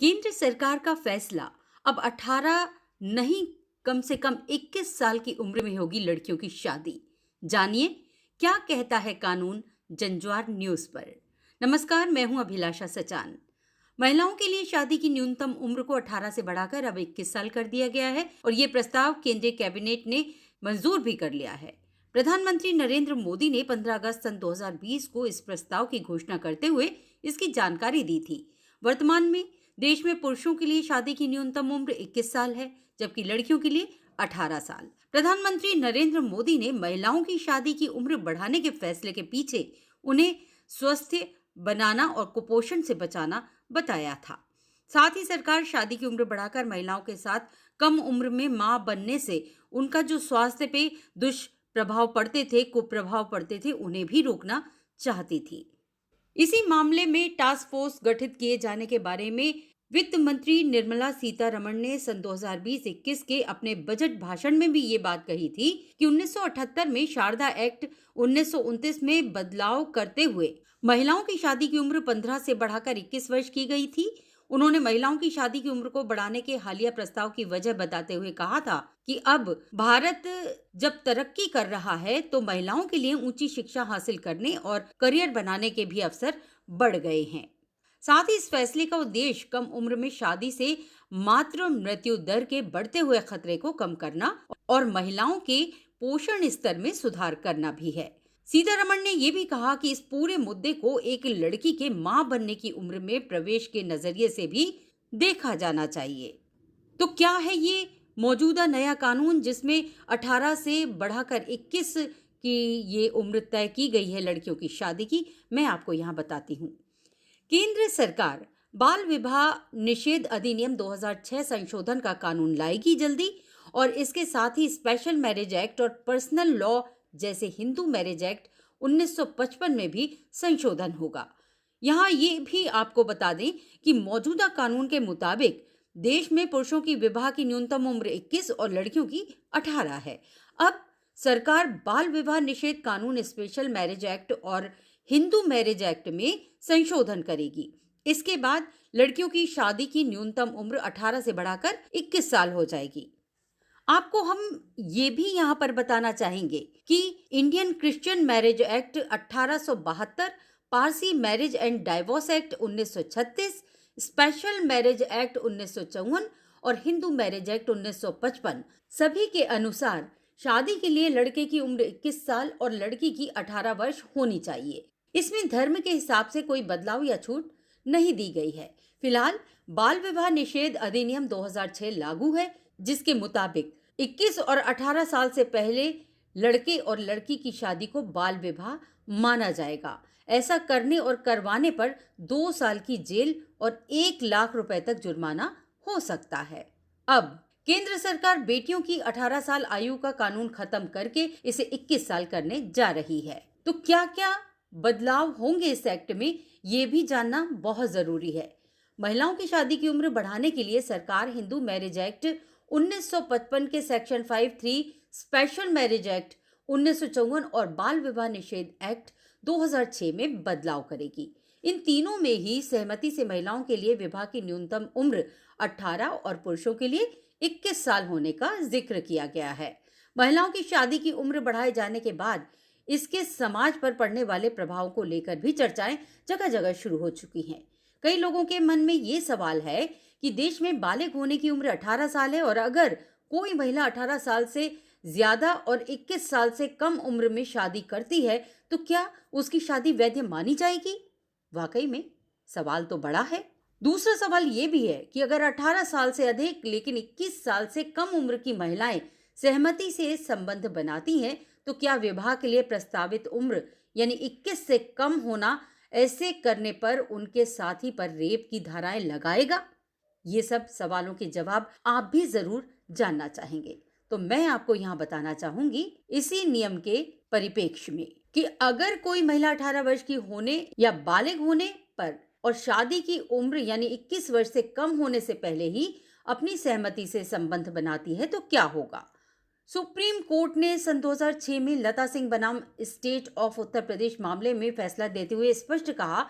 केंद्र सरकार का फैसला अब 18 नहीं, कम से कम 21 साल की उम्र में होगी लड़कियों की शादी। जानिए क्या कहता है कानून जंजवार न्यूज पर। नमस्कार, मैं हूं अभिलाषा सचान। महिलाओं के लिए शादी की न्यूनतम उम्र को 18 से बढ़ाकर अब 21 साल कर दिया गया है और ये प्रस्ताव केंद्रीय कैबिनेट ने मंजूर भी कर लिया है। प्रधानमंत्री नरेंद्र मोदी ने 15 अगस्त सन 2020 को इस प्रस्ताव की घोषणा करते हुए इसकी जानकारी दी थी। वर्तमान में देश में पुरुषों के लिए शादी की न्यूनतम उम्र 21 साल है, जबकि लड़कियों के लिए 18 साल। प्रधानमंत्री नरेंद्र मोदी ने महिलाओं की शादी की उम्र बढ़ाने के फैसले के पीछे उन्हें स्वस्थ बनाना और कुपोषण से बचाना बताया था। साथ ही सरकार शादी की उम्र बढ़ाकर महिलाओं के साथ कम उम्र में मां बनने से उनका जो स्वास्थ्य पे दुष्प्रभाव पड़ते थे, कुप्रभाव पड़ते थे, उन्हें भी रोकना चाहती थी। इसी मामले में टास्क फोर्स गठित किए जाने के बारे में वित्त मंत्री निर्मला सीतारमण ने सन 2020-21 के अपने बजट भाषण में भी ये बात कही थी कि 1978 में शारदा एक्ट 1929 में बदलाव करते हुए महिलाओं की शादी की उम्र 15 से बढ़ाकर 21 वर्ष की गई थी। उन्होंने महिलाओं की शादी की उम्र को बढ़ाने के हालिया प्रस्ताव की वजह बताते हुए कहा था कि अब भारत जब तरक्की कर रहा है तो महिलाओं के लिए ऊंची शिक्षा हासिल करने और करियर बनाने के भी अवसर बढ़ गए हैं। साथ ही इस फैसले का उद्देश्य कम उम्र में शादी से मातृ मृत्यु दर के बढ़ते हुए खतरे को कम करना और महिलाओं के पोषण स्तर में सुधार करना भी है। सीतारमण ने यह भी कहा कि इस पूरे मुद्दे को एक लड़की के मां बनने की उम्र में प्रवेश के नजरिए से भी देखा जाना चाहिए। तो क्या है ये मौजूदा नया कानून जिसमें 18 से बढ़ाकर 21 की ये उम्र तय की गई है लड़कियों की शादी की, मैं आपको यहाँ बताती हूँ। केंद्र सरकार बाल विवाह निषेध अधिनियम 2006 संशोधन का कानून लाएगी जल्दी, और इसके साथ ही स्पेशल मैरिज एक्ट और पर्सनल लॉ जैसे हिंदू मैरिज एक्ट 1955 में भी संशोधन होगा। यहाँ ये भी आपको बता दें कि मौजूदा कानून के मुताबिक देश में पुरुषों की विवाह की न्यूनतम उम्र 21 और लड़कियों की 18 है। अब सरकार बाल विवाह निषेध कानून, स्पेशल मैरिज एक्ट और हिंदू मैरिज एक्ट में संशोधन करेगी। इसके बाद लड़कियों की शादी की न्यूनतम उम्र 18 से बढ़ाकर 21 साल हो जाएगी। आपको हम ये भी यहाँ पर बताना चाहेंगे कि Indian Christian marriage act 1872, Parsi marriage and divorce act 1936, special marriage act 1954 और हिंदू मैरिज एक्ट 1955 सभी के अनुसार शादी के लिए लड़के की उम्र 21 साल और लड़की की 18 वर्ष होनी चाहिए। इसमें धर्म के हिसाब से कोई बदलाव या छूट नहीं दी गई है। फिलहाल बाल विवाह निषेध अधिनियम 2006 लागू है, जिसके मुताबिक 21 और 18 साल से पहले लड़के और लड़की की शादी को बाल विवाह माना जाएगा। ऐसा करने और करवाने पर 2 साल की जेल और 1 लाख रुपए तक जुर्माना हो सकता है। अब केंद्र सरकार बेटियों की 18 साल आयु का कानून खत्म करके इसे 21 साल करने जा रही है। तो क्या क्या बदलाव होंगे इस एक्ट में, ये भी जानना बहुत जरूरी है। महिलाओं की शादी की उम्र बढ़ाने के लिए सरकार हिंदू मैरिज एक्ट 1955 के सेक्शन 5(3), स्पेशल मैरिज एक्ट 1954 और बाल विवाह निषेध एक्ट 2006 में बदलाव करेगी। इन तीनों में ही सहमति से महिलाओं के लिए विवाह की न्यूनतम उम्र 18 और पुरुषों के लिए 21 साल होने का जिक्र किया गया है। महिलाओं की शादी की उम्र बढ़ाए जाने के बाद इसके समाज पर पड़ने वाले प्रभाव को लेकर भी चर्चाएं जगह जगह शुरू हो चुकी हैं। कई लोगों के मन में ये सवाल है कि देश में बालिग होने की उम्र 18 साल है और अगर कोई महिला 18 साल से ज्यादा और 21 साल से कम उम्र में शादी करती है तो क्या उसकी शादी वैध मानी जाएगी? वाकई में सवाल तो बड़ा है। दूसरा सवाल ये भी है कि अगर 18 साल से अधिक लेकिन 21 साल से कम उम्र की महिलाएं सहमति से संबंध बनाती हैं तो क्या विवाह के लिए प्रस्तावित उम्र यानी 21 से कम होना ऐसे करने पर उनके साथी पर रेप की धाराएं लगाएगा? ये सब सवालों के जवाब आप भी जरूर जानना चाहेंगे, तो मैं आपको यहाँ बताना चाहूंगी इसी नियम के परिप्रेक्ष्य में कि अगर कोई महिला 18 वर्ष की होने या बालिग होने पर और शादी की उम्र यानी 21 वर्ष से कम होने से पहले ही अपनी सहमति से संबंध बनाती है तो क्या होगा। सुप्रीम कोर्ट ने सन 2006 में लता सिंह बनाम स्टेट ऑफ उत्तर प्रदेश मामले में फैसला देते हुए स्पष्ट कहा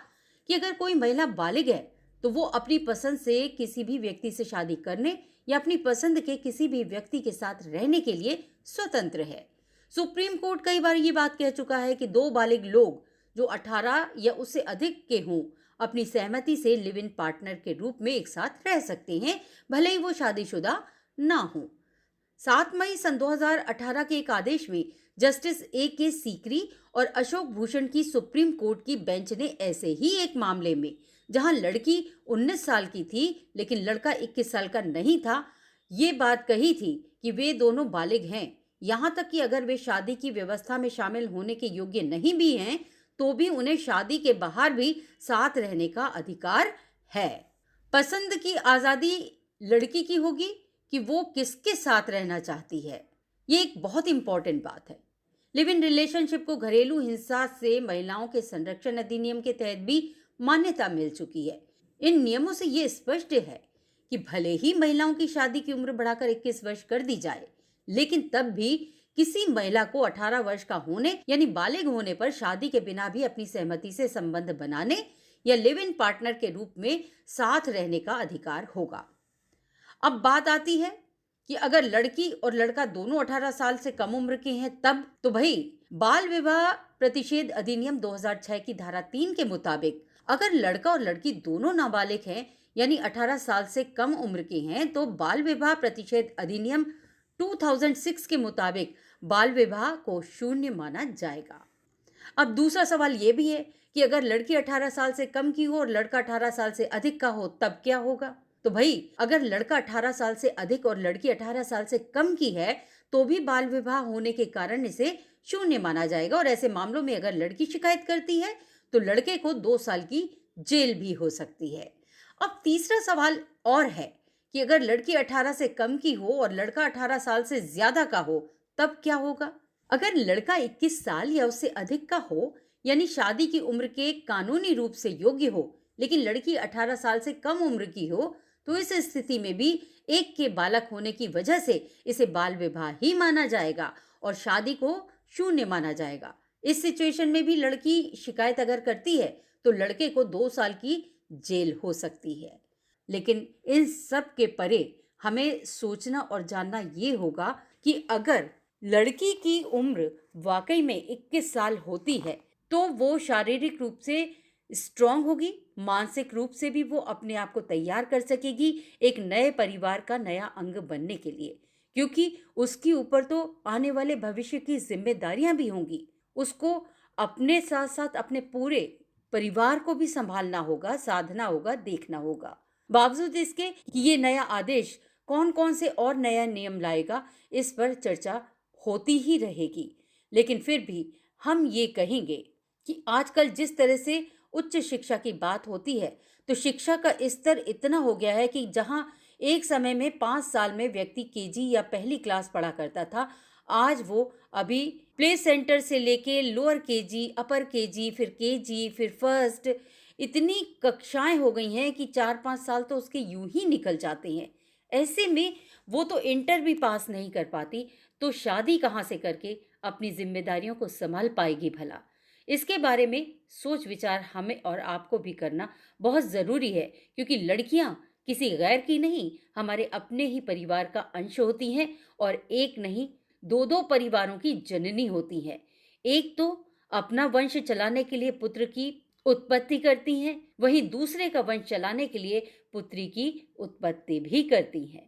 कि अगर कोई महिला बालिग है तो वो अपनी पसंद से किसी भी व्यक्ति से शादी करने या अपनी पसंद के किसी भी व्यक्ति के साथ रहने के लिए स्वतंत्र है। सुप्रीम कोर्ट कई बार ये बात कह चुका है कि दो बालिग लोग जो 18 या उससे अधिक के हों अपनी सहमति से लिव इन पार्टनर के रूप में एक साथ रह सकते हैं, भले ही वो शादीशुदा ना हो। 7 मई सन 2018 के एक आदेश में जस्टिस A.K. सीकरी और अशोक भूषण की सुप्रीम कोर्ट की बेंच ने ऐसे ही एक मामले में, जहां लड़की 19 साल की थी लेकिन लड़का 21 साल का नहीं था, ये बात कही थी कि वे दोनों बालिग हैं। यहां तक कि अगर वे शादी की व्यवस्था में शामिल होने के योग्य नहीं भी हैं, तो भी उन्हें शादी के बाहर भी साथ रहने का अधिकार है। पसंद की आजादी लड़की की होगी कि वो किसके साथ रहना चाहती है। ये एक बहुत इंपॉर्टेंट बात है। लिव इन रिलेशनशिप को घरेलू हिंसा से महिलाओं के संरक्षण अधिनियम के तहत भी मान्यता मिल चुकी है। इन नियमों से ये स्पष्ट है कि भले ही महिलाओं की शादी की उम्र बढ़ाकर 21 वर्ष कर दी जाए, लेकिन तब भी किसी महिला को 18 वर्ष का होने यानी बालिग होने पर शादी के बिना भी अपनी सहमति से संबंध बनाने या लिव इन पार्टनर के रूप में साथ रहने का अधिकार होगा। अब बात आती है कि अगर लड़की और लड़का दोनों 18 साल से कम उम्र के हैं, तब तो भाई बाल विवाह प्रतिषेध अधिनियम 2006 की धारा 3 के मुताबिक अगर लड़का और लड़की दोनों नाबालिग हैं यानी 18 साल से कम उम्र के हैं, तो बाल विवाह प्रतिषेध अधिनियम 2006 के मुताबिक बाल विवाह को शून्य माना जाएगा। अब दूसरा सवाल यह भी है कि अगर लड़की 18 साल से कम की हो और लड़का 18 साल से अधिक का हो, तब क्या होगा? तो भाई अगर लड़का 18 साल से अधिक और लड़की 18 साल से कम की है, तो भी बाल विवाह होने के कारण इसे शून्य माना जाएगा। और ऐसे मामलों में अगर लड़की शिकायत करती है तो लड़के को 2 साल की जेल भी हो सकती है। अब तीसरा सवाल और है कि अगर लड़की 18 से कम की हो और लड़का 18 साल से ज्यादा का हो, तब क्या होगा? अगर लड़का 21 साल या उससे अधिक का हो यानी शादी की उम्र के कानूनी रूप से योग्य हो, लेकिन लड़की 18 साल से कम उम्र की हो, तो इस स्थिति में भी एक के बालक होने की वजह से इसे बाल विवाह ही माना जाएगा और शादी को शून्य माना जाएगा। इस सिचुएशन में भी लड़की शिकायत अगर करती है तो लड़के को 2 साल की जेल हो सकती है। लेकिन इन सब के परे हमें सोचना और जानना ये होगा कि अगर लड़की की उम्र वाकई में 21 साल होती है तो वो शारीरिक रूप से स्ट्रांग होगी, मानसिक रूप से भी वो अपने आप को तैयार कर सकेगी एक नए परिवार का नया अंग बनने के लिए, क्योंकि उसके ऊपर तो आने वाले भविष्य की जिम्मेदारियां भी होंगी। उसको अपने साथ साथ अपने पूरे परिवार को भी संभालना होगा, साधना होगा, देखना होगा। बावजूद इसके कि ये नया आदेश कौन कौन से और नया नियम लाएगा, इस पर चर्चा होती ही रहेगी। लेकिन फिर भी हम ये कहेंगे कि आजकल जिस तरह से उच्च शिक्षा की बात होती है, तो शिक्षा का स्तर इतना हो गया है कि जहां एक समय में 5 साल में व्यक्ति केजी या पहली क्लास पढ़ा करता था, आज वो अभी प्ले सेंटर से लेके लोअर केजी, अपर केजी, फिर केजी, फिर फर्स्ट, इतनी कक्षाएं हो गई हैं कि 4-5 साल तो उसके यूं ही निकल जाते हैं। ऐसे में वो तो इंटर भी पास नहीं कर पाती, तो शादी कहाँ से करके अपनी जिम्मेदारियों को संभाल पाएगी भला? इसके बारे में सोच विचार हमें और आपको भी करना बहुत ज़रूरी है, क्योंकि लड़कियां किसी गैर की नहीं, हमारे अपने ही परिवार का अंश होती हैं और एक नहीं 2-2 परिवारों की जननी होती हैं। एक तो अपना वंश चलाने के लिए पुत्र की उत्पत्ति करती हैं, वहीं दूसरे का वंश चलाने के लिए पुत्री की उत्पत्ति भी करती हैं।